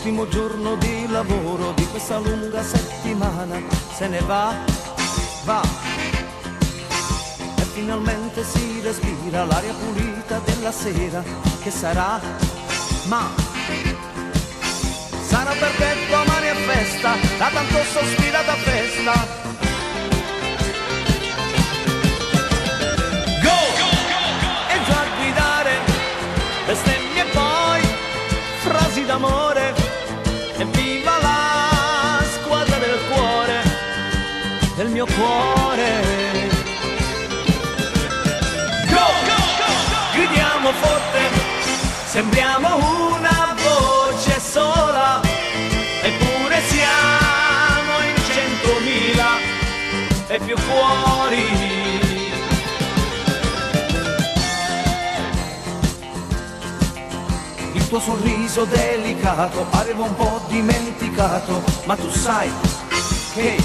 l'ultimo giorno di lavoro di questa lunga settimana se ne va, va. E finalmente si respira l'aria pulita della sera, che sarà, ma sarà perché domani è festa, la tanto sospirata festa. Bestemmie e poi frasi d'amore, e viva la squadra del cuore, del mio cuore. Go! Gridiamo forte, sembriamo una voce sola, eppure siamo in 100.000 e più cuori. Il tuo sorriso delicato avevo un po' dimenticato, ma tu sai che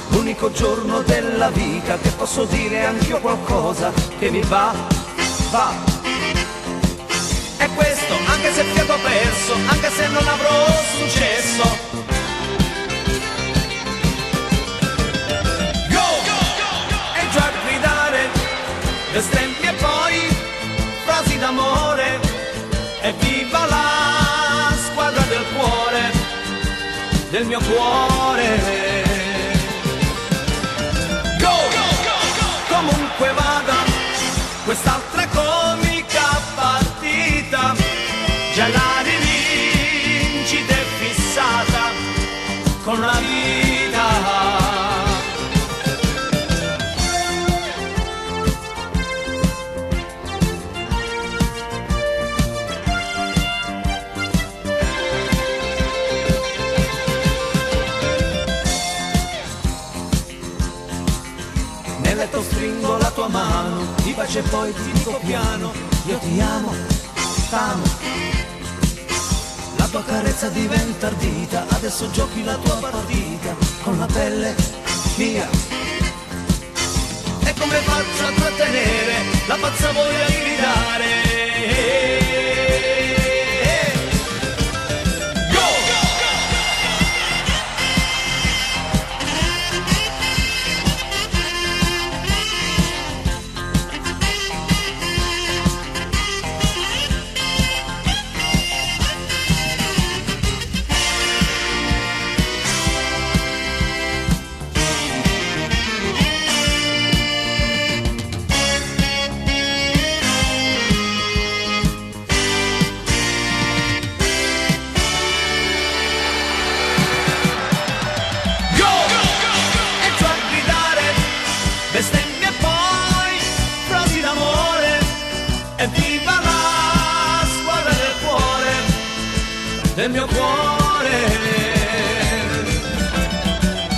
l'unico giorno della vita che posso dire anch'io qualcosa che mi va, va. È questo, anche se fiato perso, anche se non avrò successo. Go! E già gridare, bestemmie e poi frasi d'amore, e viva la squadra del cuore, del mio cuore. Go! Comunque vada, quest'altra comica partita, già la rivincita è fissata con la vita. Nel letto stringo la tua mano, ti bacio e poi ti dico piano, io ti amo, t'amo. La tua carezza diventa ardita, adesso giochi la tua partita con la pelle mia. E come faccio a trattenere la pazza voglia di gridare? Bestemmie e poi frasi d'amore, e viva la squadra del cuore, del mio cuore.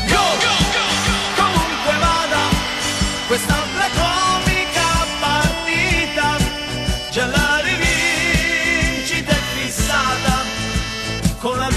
Go! Comunque vada, quest'altra comica partita, già la rivincita è fissata con la